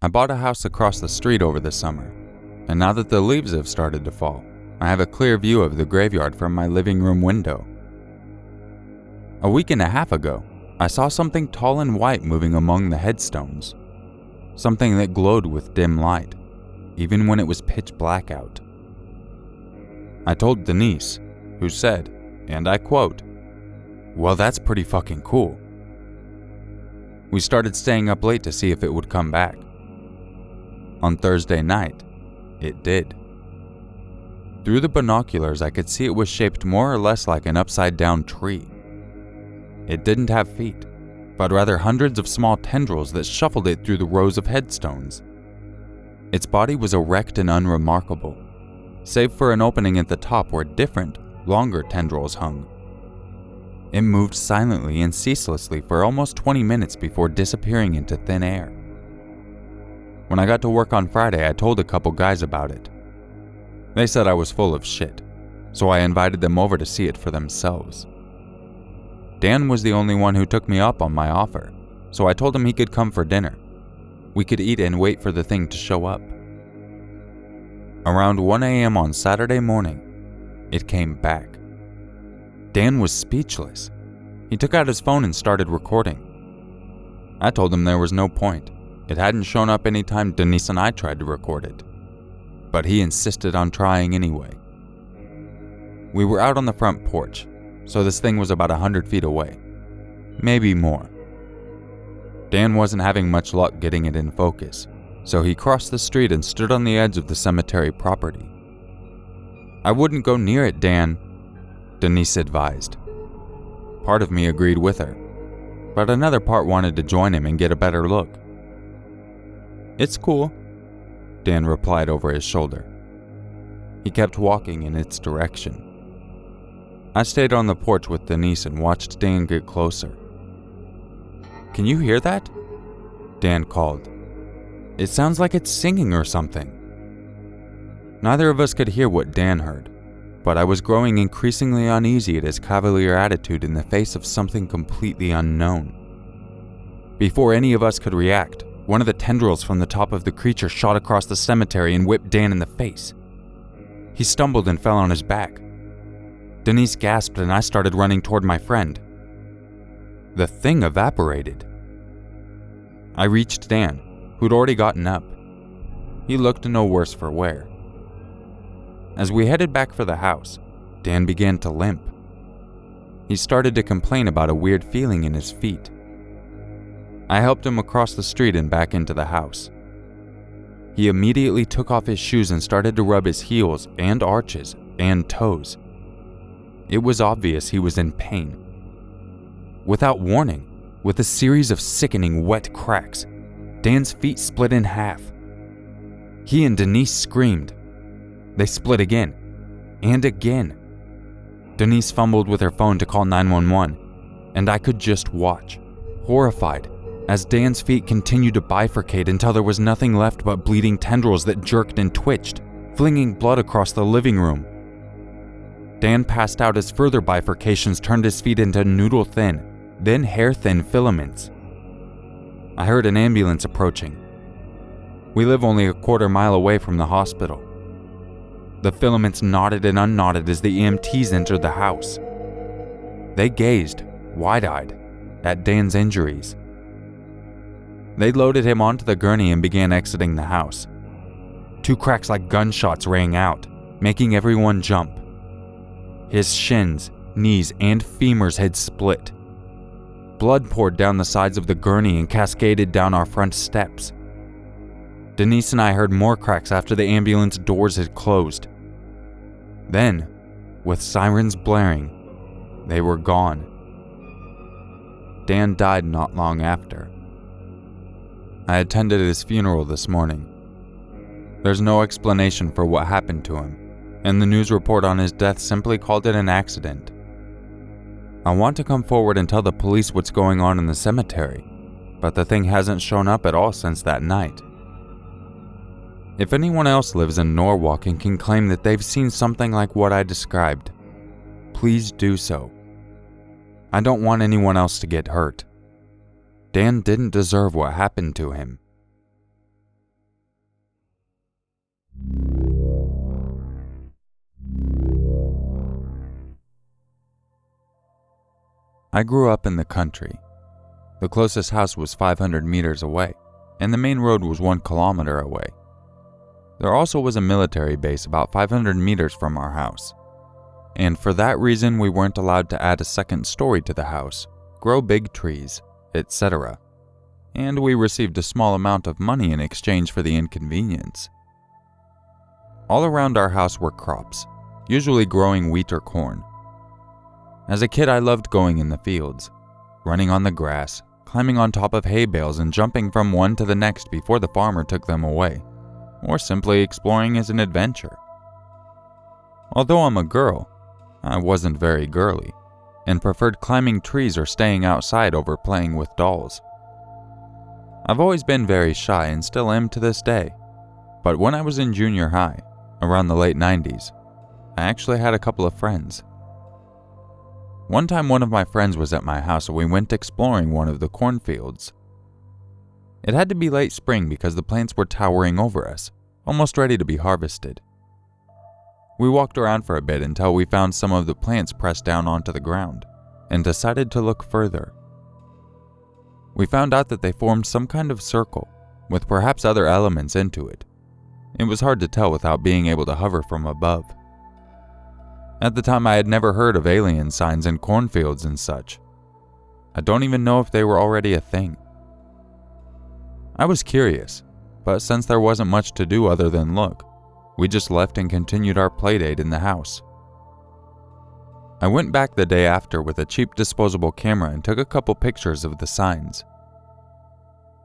I bought a house across the street over the summer, and now that the leaves have started to fall, I have a clear view of the graveyard from my living room window. A week and a half ago, I saw something tall and white moving among the headstones. Something that glowed with dim light, even when it was pitch black out. I told Denise, who said, and I quote, "Well, that's pretty fucking cool." We started staying up late to see if it would come back. On Thursday night, it did. Through the binoculars, I could see it was shaped more or less like an upside-down tree. It didn't have feet, but rather hundreds of small tendrils that shuffled it through the rows of headstones. Its body was erect and unremarkable, save for an opening at the top where different, longer tendrils hung. It moved silently and ceaselessly for almost 20 minutes before disappearing into thin air. When I got to work on Friday, I told a couple guys about it. They said I was full of shit, so I invited them over to see it for themselves. Dan was the only one who took me up on my offer, so I told him he could come for dinner. We could eat and wait for the thing to show up. Around 1 a.m. on Saturday morning, it came back. Dan was speechless. He took out his phone and started recording. I told him there was no point. It hadn't shown up any time Denise and I tried to record it. But he insisted on trying anyway. We were out on the front porch, so this thing was about 100 feet away. Maybe more. Dan wasn't having much luck getting it in focus, so he crossed the street and stood on the edge of the cemetery property. "I wouldn't go near it, Dan," Denise advised. Part of me agreed with her, but another part wanted to join him and get a better look. "It's cool," Dan replied over his shoulder. He kept walking in its direction. I stayed on the porch with Denise and watched Dan get closer. "Can you hear that?" Dan called. "It sounds like it's singing or something." Neither of us could hear what Dan heard, but I was growing increasingly uneasy at his cavalier attitude in the face of something completely unknown. Before any of us could react, one of the tendrils from the top of the creature shot across the cemetery and whipped Dan in the face. He stumbled and fell on his back. Denise gasped and I started running toward my friend. The thing evaporated. I reached Dan, who'd already gotten up. He looked no worse for wear. As we headed back for the house, Dan began to limp. He started to complain about a weird feeling in his feet. I helped him across the street and back into the house. He immediately took off his shoes and started to rub his heels and arches and toes. It was obvious he was in pain. Without warning, with a series of sickening wet cracks, Dan's feet split in half. He and Denise screamed. They split again, and again. Denise fumbled with her phone to call 911, and I could just watch, horrified, as Dan's feet continued to bifurcate until there was nothing left but bleeding tendrils that jerked and twitched, flinging blood across the living room. Dan passed out as further bifurcations turned his feet into noodle-thin, then hair-thin filaments. I heard an ambulance approaching. We live only a quarter mile away from the hospital. The filaments knotted and unknotted as the EMTs entered the house. They gazed, wide-eyed, at Dan's injuries. They loaded him onto the gurney and began exiting the house. 2 cracks like gunshots rang out, making everyone jump. His shins, knees, and femurs had split. Blood poured down the sides of the gurney and cascaded down our front steps. Denise and I heard more cracks after the ambulance doors had closed. Then, with sirens blaring, they were gone. Dan died not long after. I attended his funeral this morning. There's no explanation for what happened to him, and the news report on his death simply called it an accident. I want to come forward and tell the police what's going on in the cemetery, but the thing hasn't shown up at all since that night. If anyone else lives in Norwalk and can claim that they've seen something like what I described, please do so. I don't want anyone else to get hurt. Dan didn't deserve what happened to him. I grew up in the country. The closest house was 500 meters away, and the main road was 1 kilometer away. There also was a military base about 500 meters from our house. And for that reason, we weren't allowed to add a second story to the house, grow big trees, etc. And we received a small amount of money in exchange for the inconvenience. All around our house were crops, usually growing wheat or corn. As a kid, I loved going in the fields, running on the grass, climbing on top of hay bales and jumping from one to the next before the farmer took them away, or simply exploring as an adventure. Although I'm a girl, I wasn't very girly, and preferred climbing trees or staying outside over playing with dolls. I've always been very shy and still am to this day, but when I was in junior high, around the late 90s, I actually had a couple of friends. One time one of my friends was at my house and we went exploring one of the cornfields. It had to be late spring because the plants were towering over us, almost ready to be harvested. We walked around for a bit until we found some of the plants pressed down onto the ground, and decided to look further. We found out that they formed some kind of circle, with perhaps other elements into it. It was hard to tell without being able to hover from above. At the time, I had never heard of alien signs in cornfields and such. I don't even know if they were already a thing. I was curious, but since there wasn't much to do other than look, we just left and continued our playdate in the house. I went back the day after with a cheap disposable camera and took a couple pictures of the signs.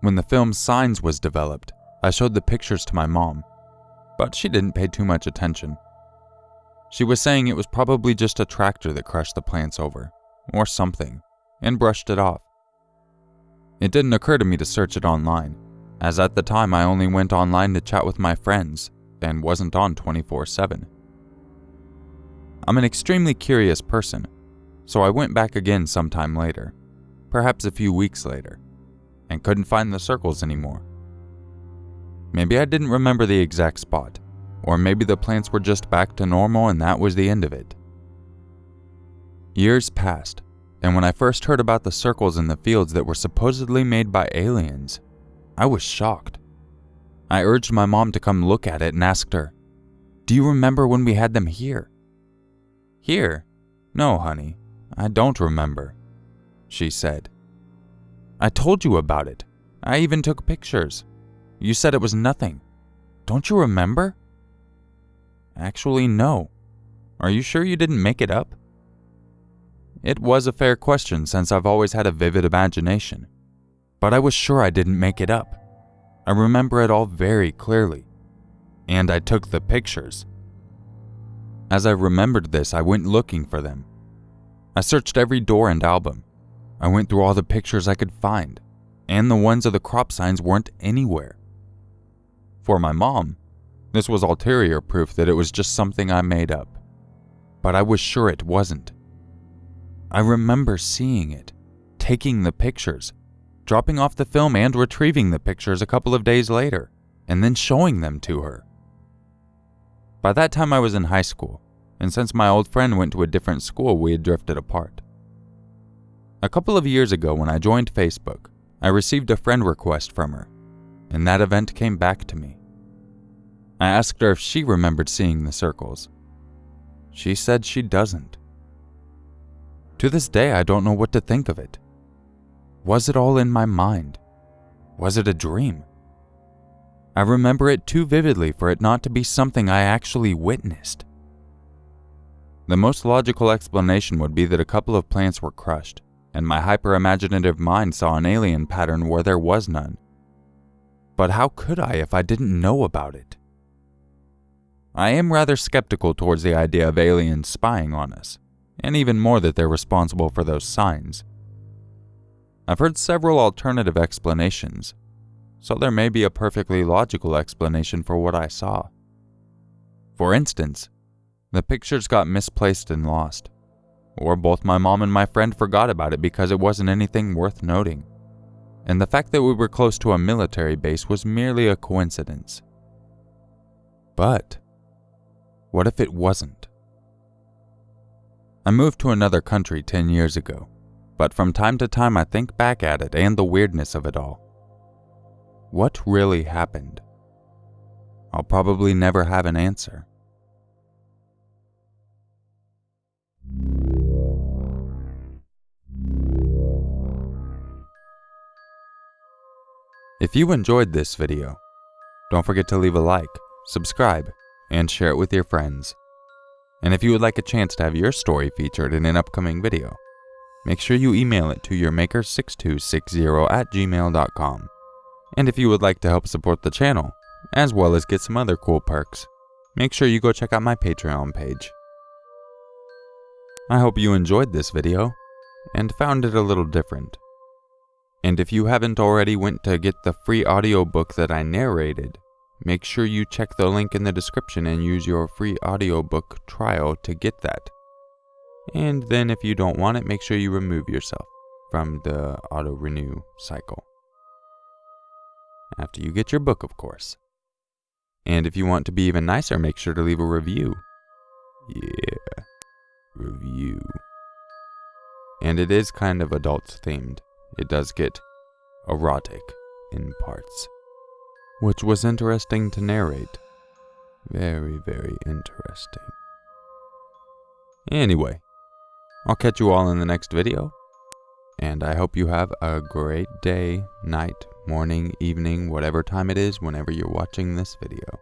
When the film Signs was developed, I showed the pictures to my mom, but she didn't pay too much attention. She was saying it was probably just a tractor that crushed the plants over, or something, and brushed it off. It didn't occur to me to search it online, as at the time I only went online to chat with my friends and wasn't on 24/7. I'm an extremely curious person, so I went back again sometime later, perhaps a few weeks later, and couldn't find the circles anymore. Maybe I didn't remember the exact spot, or maybe the plants were just back to normal and that was the end of it. Years passed, and when I first heard about the circles in the fields that were supposedly made by aliens, I was shocked. I urged my mom to come look at it and asked her, "Do you remember when we had them here?" "Here? No, honey, I don't remember," she said. "I told you about it. I even took pictures. You said it was nothing. Don't you remember?" "Actually, no. Are you sure you didn't make it up?" It was a fair question since I've always had a vivid imagination, but I was sure I didn't make it up. I remember it all very clearly, and I took the pictures. As I remembered this, I went looking for them. I searched every door and album. I went through all the pictures I could find, and the ones of the crop signs weren't anywhere. For my mom, this was ulterior proof that it was just something I made up, but I was sure it wasn't. I remember seeing it, taking the pictures, dropping off the film and retrieving the pictures a couple of days later, and then showing them to her. By that time I was in high school, and since my old friend went to a different school, we had drifted apart. A couple of years ago when I joined Facebook, I received a friend request from her, and that event came back to me. I asked her if she remembered seeing the circles. She said she doesn't. To this day, I don't know what to think of it. Was it all in my mind? Was it a dream? I remember it too vividly for it not to be something I actually witnessed. The most logical explanation would be that a couple of plants were crushed, and my hyper-imaginative mind saw an alien pattern where there was none. But how could I if I didn't know about it? I am rather skeptical towards the idea of aliens spying on us, and even more that they're responsible for those signs. I've heard several alternative explanations, so there may be a perfectly logical explanation for what I saw. For instance, the pictures got misplaced and lost, or both my mom and my friend forgot about it because it wasn't anything worth noting, and the fact that we were close to a military base was merely a coincidence. But what if it wasn't? I moved to another country 10 years ago, but from time to time I think back at it and the weirdness of it all. What really happened? I'll probably never have an answer. If you enjoyed this video, don't forget to leave a like, subscribe, and share it with your friends. And if you would like a chance to have your story featured in an upcoming video, make sure you email it to urmaker6260@gmail.com. And if you would like to help support the channel, as well as get some other cool perks, make sure you go check out my Patreon page. I hope you enjoyed this video and found it a little different. And if you haven't already went to get the free audiobook that I narrated, make sure you check the link in the description and use your free audiobook trial to get that. And then if you don't want it, make sure you remove yourself from the auto-renew cycle. After you get your book, of course. And if you want to be even nicer, make sure to leave a review. Yeah, review. And it is kind of adult themed. It does get erotic in parts, which was interesting to narrate. Very, very interesting. Anyway, I'll catch you all in the next video, and I hope you have a great day, night, morning, evening, whatever time it is whenever you're watching this video.